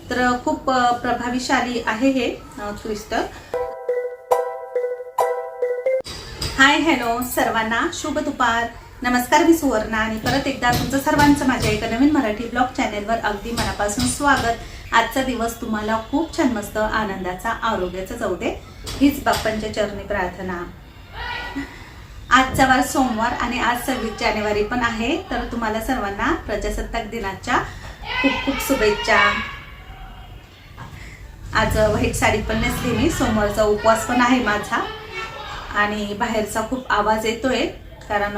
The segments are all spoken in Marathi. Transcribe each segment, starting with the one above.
तर खूप प्रभावीशाली आहे हे क्रिस्टल। हाय हॅलो सर्वांना, शुभ दुपार, नमस्कार। मी सुवर्णा आणि परत एकदा तुमचं सर्वांचं माझ्या एका नवीन मराठी ब्लॉग चॅनेलवर अगदी मनापासून स्वागत। आजचा दिवस तुम्हाला खूप छान मस्त आनंदाचा आरोग्याचा जाऊ दे, हीच बाप्पांच्या चरणी प्रार्थना। आजचा वार सोमवार आणि आज 26 जानेवारी पण आहे, तर तुम्हाला सर्वांना प्रजासत्ताक दिनाच्या खूप खूप शुभेच्छा। आज व्हाईट साडी पण नेसली मी, सोमवारचा उपवास पण आहे माझा आणि बाहेरचा खूप आवाज येतोय कारण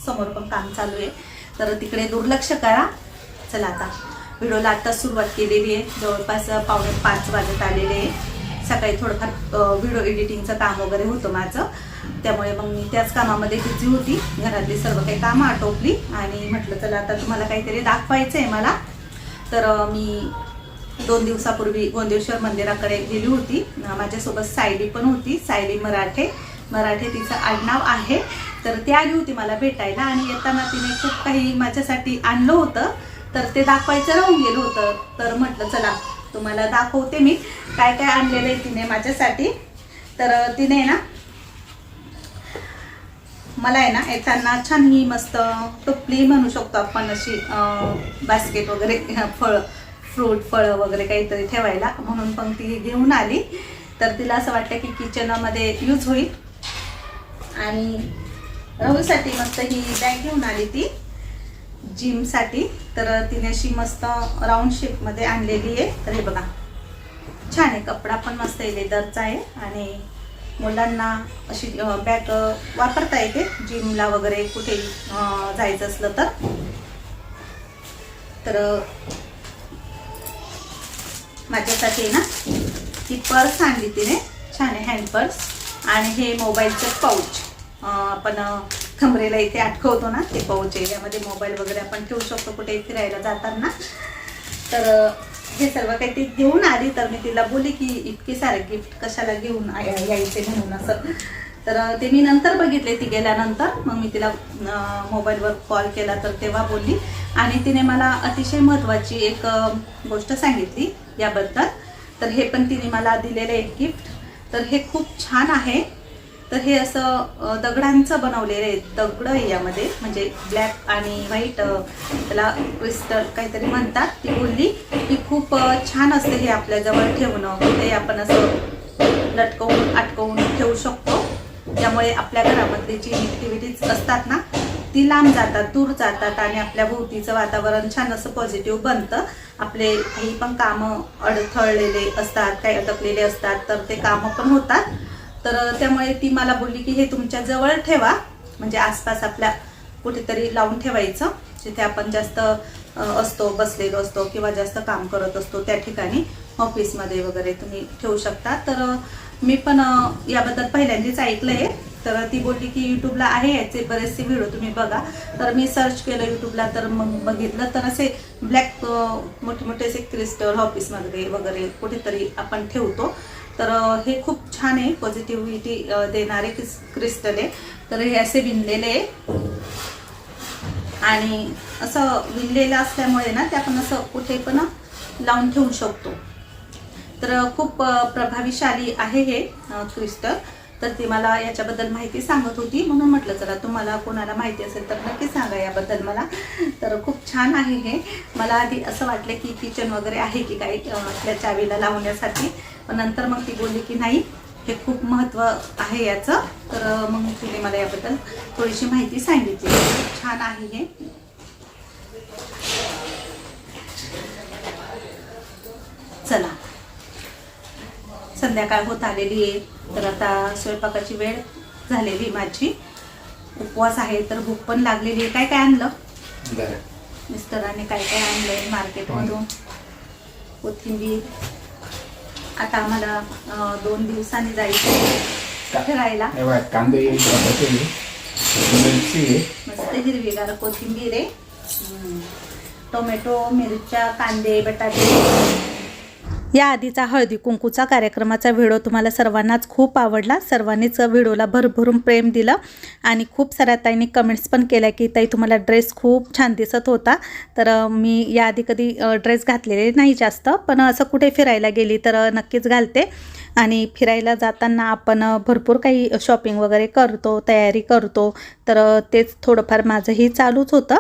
समोर पण काम चालू आहे, तर तिकडे दुर्लक्ष करा। चला आता व्हिडिओला आता सुरुवात केलेली आहे, जवळपास 4:45 वाजत आलेले आहे। सकाळी थोडंफार व्हिडिओ एडिटिंगचं काम वगैरे होतं माझं, त्यामुळे मग मी त्याच कामामध्ये बिझी होती। घरातली सर्व काही कामं आटोपली आणि म्हटलं चला आता तुम्हाला काहीतरी दाखवायचं आहे मला। तर मी 2 दिवसापूर्वी गोंदेश्वर मंदिराकडे गेली होती, माझ्यासोबत सायली पण होती, सायली मराठे तिचं आडनाव आहे। तर ती आली होती मला भेटायला आणि येताना तिने खूप काही माझ्यासाठी आणलं होतं, तर ते दाखवायचं राहून गेलं होतं। तर म्हटलं चला तुम्हाला दाखवते मी काय काय आणलेलं आहे तिने माझ्यासाठी। तर तिने ना मला आहे ना येताना छान ही मस्त टोपली म्हणू शकतो आपण, अशी बास्केट वगैरे फळं वगैरे काहीतरी ठेवायला, म्हणून पण ती घेऊन आली। तर तिला असं वाटतं की किचनमध्ये यूज होईल आणि राहूसाठी मस्त ही बॅग घेऊन आली ती जिमसाठी। तर तिने अशी मस्त राऊंड शेपमध्ये आणलेली आहे। तर हे बघा छान आहे, कपडा पण मस्त आहे, लेदरचा आहे आणि मुलांना अशी बॅग वापरता येते जिमला वगैरे कुठे जायचं असलं तर। तर माझ्यासाठी ना ही पर्स आणली तिने, छान आहे हँड पर्स, आणि हे मोबाईलचं पाऊच आपण कमरेला इथे अटकवतो ना, ते पाऊच आहे, यामध्ये मोबाईल वगैरे आपण ठेवू शकतो कुठे फिरायला जाताना। तर हे सर्व काही ती घेऊन आली, तर मी तिला बोलली की इतके सारे गिफ्ट कशाला घेऊन यायचे म्हणून असं। तर ते मी नंतर बघितले, ती गेल्यानंतर मग मी तिला मोबाईलवर कॉल केला तर तेव्हा बोलली, आणि तिने मला अतिशय महत्त्वाची एक गोष्ट सांगितली याबद्दल। तर हे पण तिने मला दिलेलं एक गिफ्ट, तर हे खूप छान आहे। तर हे असं दगडांचं बनवलेलं आहे, दगड आहे यामध्ये, म्हणजे ब्लॅक आणि व्हाईट, त्याला क्रिस्टल काहीतरी म्हणतात। ती बोलली की खूप छान असते हे आपल्याजवळ ठेवणं, ते आपण असं लटकवून अटकवून ठेवू शकतो, त्यामुळे आपल्या घरामधली जी निगेटिव्हिटीज असतात ना ती लांब जातात, दूर जातात आणि आपल्या भोवतीचं वातावरण छान असं पॉझिटिव्ह बनतं। आपले काही पण कामं अडथळलेले असतात, काही अटकलेले असतात, तर ते कामं पण होतात। तर त्यामुळे ती मला बोलली की हे तुमच्या जवळ ठेवा, म्हणजे आसपास आपल्या कुठेतरी लावून ठेवायचं, जिथे आपण जास्त असतो, बसलेलो असतो किंवा जास्त काम करत असतो त्या ठिकाणी, ऑफिसमध्ये वगैरे तुम्ही ठेवू शकता। तर मी पण याबद्दल पहिल्यांदाच ऐकलं आहे। तर ती बोलली की यूट्यूबला आहे याचे बरेचसे व्हिडिओ, तुम्ही बघा। तर मी सर्च केलं यूट्यूबला, तर मग बघितलं तर असे ब्लॅक मोठे मोठे असे क्रिस्टल ऑफिसमध्ये वगैरे कुठेतरी आपण ठेवतो। तर हे खूप छान आहे, पॉझिटिव्हिटी देणारे क्रिस्टल आहे। तर हे असे विणलेले आहे आणि असं विणलेलं असल्यामुळे ना ते आपण असं कुठे पण लावून ठेवू शकतो। तर खूप प्रभावीशाली आहे हे क्रिस्टल। तर ती मला याच्याबद्दल माहिती सांगत होती, म्हणून म्हटलं चला तुम्हाला कोणाला माहिती असेल तर नक्की सांगा याबद्दल मला। तर खूप छान आहे हे। मला आधी असं वाटलं की किचन वगैरे आहे की काही आपल्या चावीला लावण्यासाठी, पण नंतर मग ती बोलली की नाही, हे खूप महत्त्व आहे याचं। तर मग तिने मला याबद्दल थोडीशी माहिती सांगितली। खूप छान आहे हे। चला संध्याकाळ होत आलेली आहे, तर आता स्वयंपाकाची वेळ झालेली माझी, उपवास आहे तर भूक पण लागलेली आहे। काय काय आणलं मिस्टरांनी, काय काय आणलंय मार्केटमधून? कोथिंबीर, आता आम्हाला 2 दिवसांनी जायचं फिरायला। कांदे, मस्त हिरवीगार कोथिंबीर आहे, टोमॅटो, मिरच्या, कांदे, बटाटे, या आधीचा हळदी कुंकूचा कार्यक्रमाचा व्हिडिओ तुम्हाला सर्वांनाच खूप आवडला. सर्वांनीच व्हिडिओला भरभरून प्रेम दिलं आणि खूप साऱ्या ताईंनी कमेंट्स पण केल्या की ताई तुम्हाला ड्रेस खूप छान दिसत होता. तर मी याआधी कधी ड्रेस घातलेले नाही जास्त, पण असं कुठे फिरायला गेली तर नक्कीच घालते. आणि फिरायला जाताना आपण भरपूर काही शॉपिंग वगैरे करतो, तयारी करतो, तर तेच थोडंफार माझंही चालूच होतं.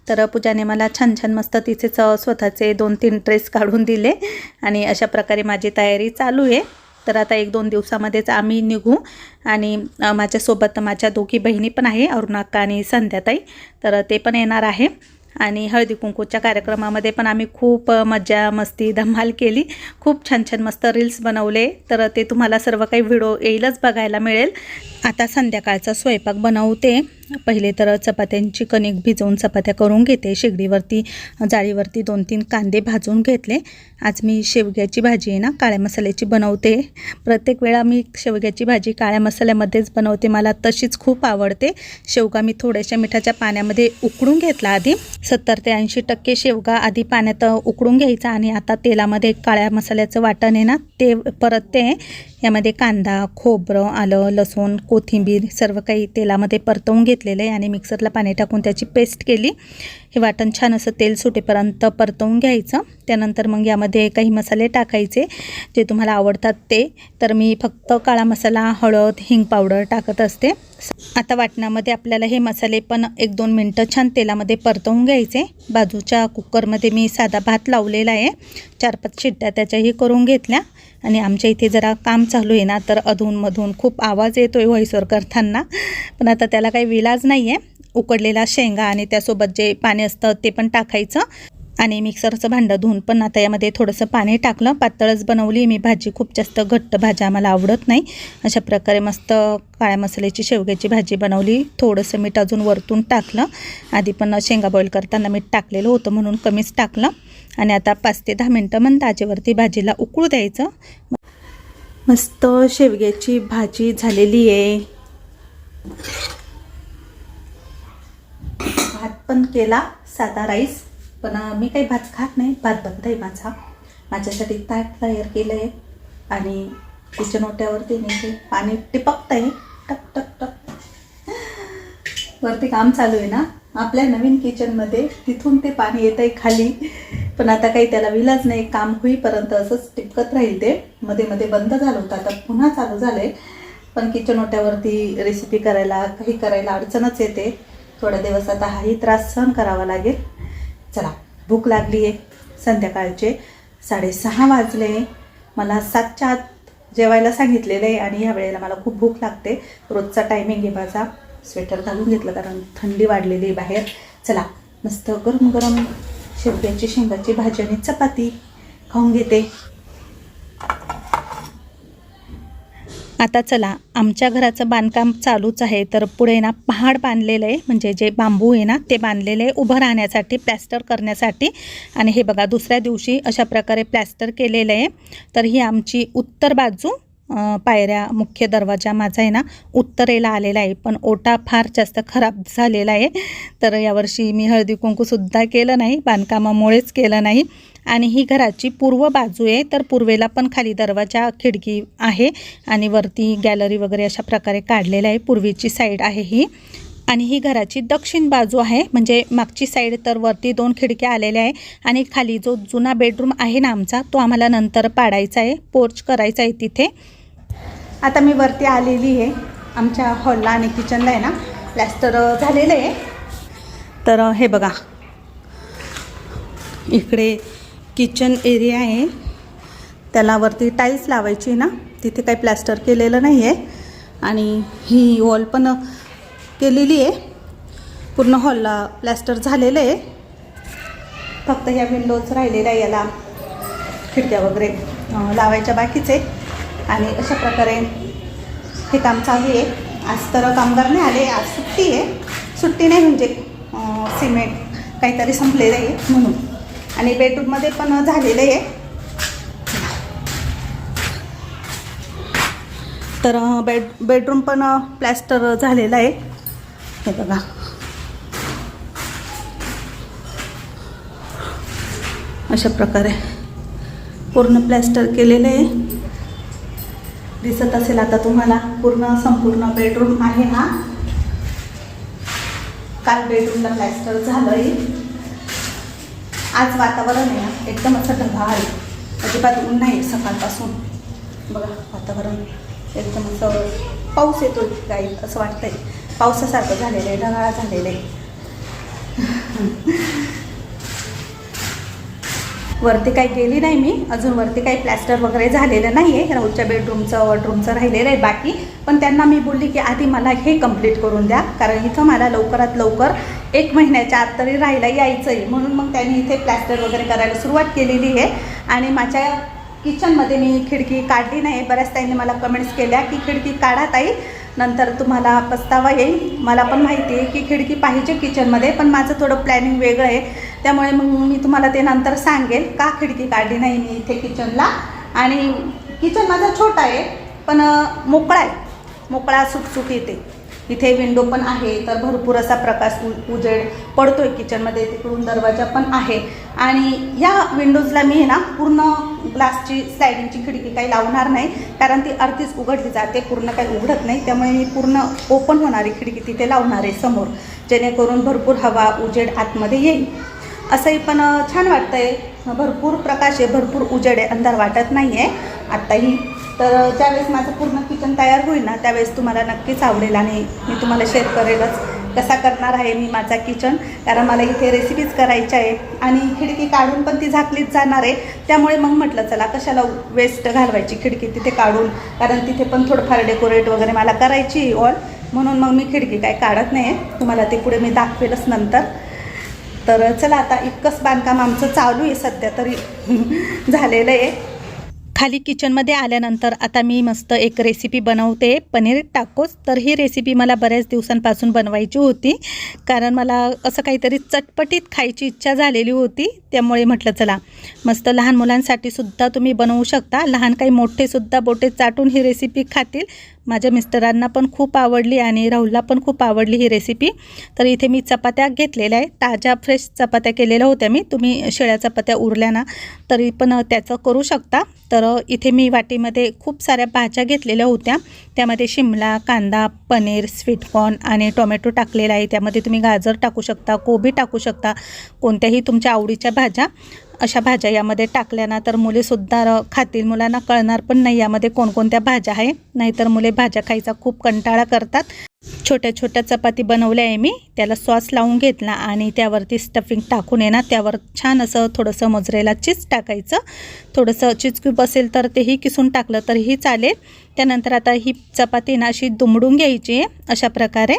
तर पूजाने मला छान छान मस्त तिचेच स्वतःचे 2-3 ड्रेस काढून दिले आणि अशा प्रकारे माझी तयारी चालू आहे. तर आता 1-2 दिवसामध्येच आम्ही निघू आणि माझ्यासोबत माझ्या दोघी बहिणी पण आहे, अरुणाक्का आणि संध्याताई, तर ते पण येणार आहे. आणि हळदी कुंकूच्या कार्यक्रमामध्ये पण आम्ही खूप मजा मस्ती धमाल केली. खूप छान छान मस्त रील्स बनवले, तर ते तुम्हाला सर्व काही व्हिडिओ येईलच बघायला मिळेल. आता संध्याकाळचा स्वयंपाक बनवते. पहिले तर चपात्यांची कणिक भिजवून चपात्या करून घेते. शेगडीवरती जाळीवरती 2-3 कांदे भाजून घेतले. आज मी शेवग्याची भाजी आहे ना काळ्या मसाल्याची बनवते. प्रत्येक वेळा मी शेवग्याची भाजी काळ्या मसाल्यामध्येच बनवते, मला तशीच खूप आवडते. शेवगा मी थोड्याशा मिठाच्या पाण्यामध्ये उकडून घेतला आधी. 70 ते 80% शेवगा आधी पाण्यात उकडून घ्यायचा आणि आता तेलामध्ये काळ्या मसाल्याचं वाटण आहे ना ते परतते. यामध्ये कांदा, खोबरं, आलं, लसूण, कोथिंबीर सर्व काही तेलामध्ये परतवून घेतलेलं आहे आणि मिक्सरला पाणी टाकून त्याची पेस्ट केली. हे वाटण छान असं तेल सुटेपर्यंत परतवून घ्यायचं. त्यानंतर मग यामध्ये काही मसाले टाकायचे जे तुम्हाला आवडतात ते. तर मी फक्त काळा मसाला, हळद, हिंग पावडर टाकत असते. आता वाटणामध्ये आपल्याला हे मसाले पण 1-2 मिनटं छान तेलामध्ये परतवून घ्यायचे. बाजूच्या कुकरमध्ये मी साधा भात लावलेला आहे, 4-5 शिट्ट्या त्याच्याही करून घेतल्या. आणि आमच्या इथे जरा काम चालू आहे ना, तर अधूनमधून खूप आवाज येतो आहे व्हॉइसवर करताना, पण आता त्याला काही विलाज नाही आहे. उकडलेला शेंगा आणि त्यासोबत जे पाणी असतं ते पण टाकायचं आणि मिक्सरचं भांडं धुवून पण आता यामध्ये थोडंसं पाणी टाकलं. पातळच बनवली मी भाजी, खूप जास्त घट्ट भाज्या मला आवडत नाही. अशा प्रकारे मस्त काळ्या मसाल्याची शेवग्याची भाजी बनवली. थोडंसं मीठ अजून वरतून टाकलं. आधी पण शेंगा बॉईल करताना मीठ टाकलेलं होतं म्हणून कमीच टाकलं. आणि आता 5 ते 10 मिनटं मंद आचेवरती भाजीला उकळू द्यायचं. मस्त शेवग्याची भाजी झालेली आहे. भात पण केला, साधा राईस, पण मी काही भात खात नाही, भात बंद आहे माझा. माझ्यासाठी ताट तयार केलं आहे आणि किचन ओट्यावरती मी पाणी टिपकत आहे, टक टक टक. वरती काम चालू आहे ना आपल्या नवीन किचनमध्ये, तिथून ते पाणी येत आहे खाली. पण आता काही त्याला विलाज नाही, काम होईपर्यंत असंच टिपकत राहील ते. मध्ये मध्ये बंद झालं होतं, आता पुन्हा चालू झालं आहे. पण किचन ओट्यावरती रेसिपी करायला, काही करायला अडचणच येते. थोडा दिवस आता हाही त्रास सहन करावा लागेल. चला, भूक लागली आहे. संध्याकाळचे 6:30 वाजले. मला 7च्या आत जेवायला सांगितलेलं आहे आणि ह्या वेळेला मला खूप भूक लागते. रोजचा टायमिंग आहे माझा. स्वेटर घालून घेतलं कारण थंडी वाढलेली आहे बाहेर. चला, मस्त गरम गरम शेवग्याची शेंगाची भाजी आणि चपाती खाऊन घेते. आता चला, आमच्या घराचं बांधकाम चालूच आहे, तर पुढे ना पहाड बांधलेलं आहे, म्हणजे जे बांबू आहे ना ते बांधलेलं आहे उभं राहण्यासाठी, प्लॅस्टर करण्यासाठी. आणि हे बघा, दुसऱ्या दिवशी अशा प्रकारे प्लॅस्टर केलेलं आहे. तर ही आमची उत्तर बाजू, पायऱ्या, मुख्य दरवाजा माझा आहे ना उत्तरेला आलेला आहे, पण ओटा फार जास्त खराब झालेला आहे. तर यावर्षी मी हळदी कुंकूसुद्धा केलं नाही, बांधकामामुळेच केलं नाही. आणि ही घराची पूर्व बाजू आहे, तर पूर्वेला पण खाली दरवाजा, खिडकी आहे आणि वरती गॅलरी वगैरे अशा प्रकारे काढलेलं आहे. पूर्वेची साईड आहे ही. आणि ही घराची दक्षिण बाजू आहे, म्हणजे मागची साईड. तर वरती 2 खिडक्या आलेल्या आहे आणि खाली जो जुना बेडरूम आहे ना आमचा, तो आम्हाला नंतर पाडायचा आहे, पोर्च करायचा आहे तिथे. आता मी वरती आलेली आहे. आमच्या हॉलला आणि किचनला आहे ना प्लॅस्टर झालेलं आहे. तर हे बघा, इकडे किचन एरिया आहे, त्याला वरती टाईल्स लावायची ना, तिथे काही प्लॅस्टर केलेलं नाही आहे. आणि ही वॉल पण केलेली आहे, पूर्ण हॉलला प्लॅस्टर झालेलं आहे. फक्त ह्या विंडोज राहिलेल्या, याला खिडक्या वगैरे लावायच्या बाकीच आहे. आणि अशा प्रकारे हे काम चालू आहे. आज तर कामगार नाही आले, आज सुट्टी आहे. सुट्टी नाही म्हणजे सिमेंट काहीतरी संपलेलं आहे म्हणून. आणि बेडरूममध्ये पण झालेलं आहे. तर बेडरूम पण प्लॅस्टर झालेलं आहे. हे बघा, अशा प्रकारे पूर्ण प्लॅस्टर केलेलं आहे, दिसत असेल आता तुम्हाला. पूर्ण संपूर्ण बेडरूम आहे हा. काल बेडरूमला प्लॅस्टर झालंय. आज वातावरण आहे ना एकदम असं ढगाळ आहे, अजिबात ऊन नाही सकाळपासून. बघा वातावरण एकदम असं पाऊस येतो काही असं वाटतंय, पावसासारखं झालेलं आहे, ढगाळ झालेलं आहे. वरती काही गेली नाही मी अजून, वरती काही प्लॅस्टर वगैरे झालेलं नाही आहे. राहुलच्या बेडरूमचं वॉर्डरूमचं राहिलेलं आहे बाकी. पण त्यांना मी बोलली की आधी मला हे कंप्लीट करून द्या, कारण इथं मला लवकरात लवकर 1 महिन्याच्या आत तरी राहायला यायचं आहे. म्हणून मग त्यांनी इथे प्लॅस्टर वगैरे करायला सुरुवात केलेली आहे. आणि माझ्या किचनमध्ये मी खिडकी काढली नाही. बऱ्याच ताईंनी मला कमेंट्स केल्या की खिडकी काढा ताई, नंतर तुम्हाला पस्तावा येईल. मला पण माहिती आहे की खिडकी पाहिजे किचनमध्ये, पण माझं थोडं प्लॅनिंग वेगळं आहे. त्यामुळे मग मी तुम्हाला ते नंतर सांगेल का खिडकी काढली नाही मी इथे किचनला. आणि किचन माझा छोटा आहे पण मोकळा आहे, मोकळा सुटसुट येते. इथे विंडो पण आहे तर भरपूर असा प्रकाश उजेड पडतोय किचनमध्ये. तिकडून दरवाजा पण आहे. आणि या विंडोजला मी ना पूर्ण ग्लासची स्लायडिंगची खिडकी काही लावणार नाही, कारण ती अर्धीच उघडली जाते, पूर्ण काही उघडत नाही. त्यामुळे मी पूर्ण ओपन होणारी खिडकी तिथे लावणार आहे समोर, जेणेकरून भरपूर हवा उजेड आतमध्ये येईल. असंही पण छान वाटतं आहे, भरपूर प्रकाश आहे, भरपूर उजेड आहे, अंधार वाटत नाही आहे आत्ताही. तर ज्यावेळेस माझं पूर्ण किचन तयार होईल ना त्यावेळेस तुम्हाला नक्कीच आवडेल आणि मी तुम्हाला शेअर करेलच कसा करणार आहे मी माझा किचन, कारण मला इथे रेसिपीज करायच्या आहे. आणि खिडकी काढून पण ती झाकलीच जाणार आहे. त्यामुळे मग म्हटलं चला कशाला वेस्ट घालवायची खिडकी तिथे काढून, कारण तिथे पण थोडंफार डेकोरेट वगैरे मला करायची ऑल. म्हणून मग मी खिडकी काय काढत नाही आहे. तुम्हाला ते पुढे मी दाखवेलच नंतर. तर चला आता इतकंच बांधकाम आमचं चालू आहे सध्या तरी झालेलं आहे. खाली किचनमध्ये आल्यानंतर आता मी मस्त एक रेसिपी बनवते, पनीर टाकोस. तर ही रेसिपी मला बऱ्याच दिवसांपासून बनवायची होती, कारण मला असं काहीतरी चटपटीत खायची इच्छा झालेली होती. त्यामुळे म्हटलं चला मस्त लहान मुलांसाठी सुद्धा तुम्ही बनवू शकता, लहान काही मोठेसुद्धा बोटे चाटून ही रेसिपी खातील. माझ्या मिस्टरांना पण खूप आवडली आणि राहुलला पण खूप आवडली ही रेसिपी. तर इथे मी चपात्या घेतलेल्या आहे, ताज्या फ्रेश चपात्या केलेल्या होत्या मी. तुम्ही शिळ्या चपात्या उरल्या ना तरी पण त्याचं करू शकता. तर इथे मी वाटीमध्ये खूप साऱ्या भाज्या घेतलेल्या होत्या, त्यामध्ये शिमला, कांदा, पनीर, स्वीटकॉर्न आणि टोमॅटो टाकलेला आहे. त्यामध्ये तुम्ही गाजर टाकू शकता, कोबी टाकू शकता, कोणत्याही तुमच्या आवडीच्या भाज्या. अशा भाज्या यामध्ये टाकल्या तर मुलेसुद्धा खातील, मुलांना कळणार पण नाही यामध्ये कोणकोणत्या भाज्या आहे, नाहीतर मुले भाज्या खायचा खूप कंटाळा करतात. छोट्या छोट्या चपाती बनवल्या आहे मी, त्याला सॉस लावून घेतला आणि त्यावरती स्टफिंग टाकून ना त्यावर छान असं थोडंसं मोझरेला चीज टाकायचं. थोडंसं चीज क्यूब असेल तर तेही किसून टाकलं तरीही चालेल. त्यानंतर आता ही चपाती ना अशी दुमडून घ्यायची आहे अशा प्रकारे.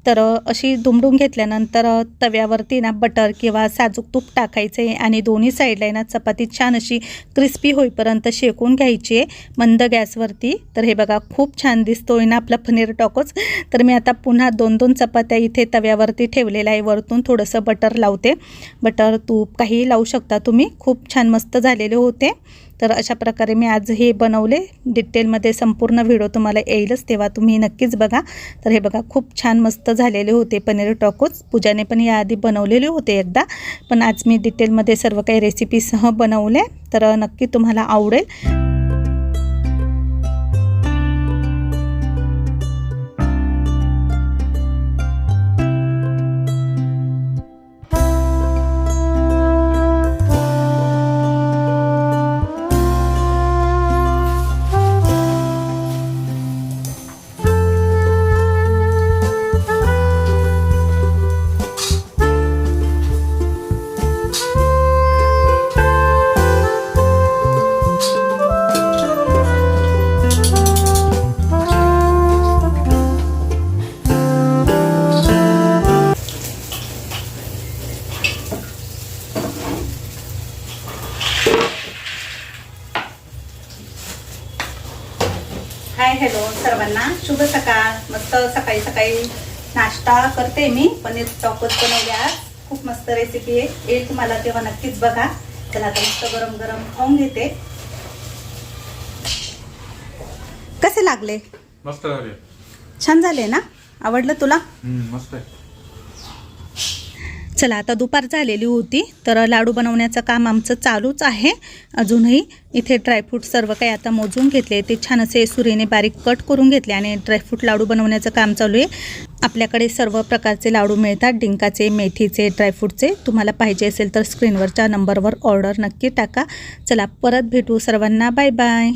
तर अशी दुमडून घेतल्यानंतर तव्यावरती ना बटर किंवा साजूक तूप टाकायचं आहे आणि दोन्ही साईडला ना चपाती छान अशी क्रिस्पी होईपर्यंत शेकून घ्यायची आहे मंद गॅसवरती. तर हे बघा खूप छान दिसतोय ना आपला पनीर टाकोस. तर मी आता पुन्हा 2-2 चपात्या इथे तव्यावरती ठेवलेल्या आहे, वरतून थोडंसं बटर लावते. बटर तूप काहीही लावू शकता तुम्ही, खूप छान मस्त झालेले होते. तर अशा प्रकारे मी आज हे बनवले. डिटेलमध्ये संपूर्ण व्हिडिओ तुम्हाला येईलच तेव्हा तुम्ही नक्कीच बघा. तर हे बघा खूप छान मस्त झालेले होते पनीर टाकोस. पूजाने पण याआधी बनवलेले होते एकदा, पण आज मी डिटेलमध्ये सर्व काही रेसिपीसह बनवले. तर नक्की तुम्हाला आवडेल. हाय हॅलो सर्वांना, शुभ सकाळ. मस्त सकाळी सकाळी नाश्ता करते मी. पनीर टाकोस बनवले आज, खूप मस्त रेसिपी आहे, येईल तुम्हाला तेव्हा नक्कीच बघा. चला आता मस्त गरम गरम खाऊन घेते. कसे लागले? मस्त झाले, छान झाले ना? आवडलं तुला? मस्त आहे. चला आता दुपार झालेली होती तर लाडू बनवण्याचं काम आमचं चालूच आहे अजूनही. इथे ड्रायफ्रूट सर्व काही आता मोजून घेतले, ते छान असे सुरीने बारीक कट करून घेतले आणि ड्रायफ्रूट लाडू बनवण्याचं काम चालू आहे. आपल्याकडे सर्व प्रकारचे लाडू मिळतात, डिंकाचे, मेथीचे, ड्रायफ्रूटचे. तुम्हाला पाहिजे असेल तर स्क्रीनवरच्या नंबरवर ऑर्डर नक्की टाका. चला परत भेटू सर्वांना, बाय बाय.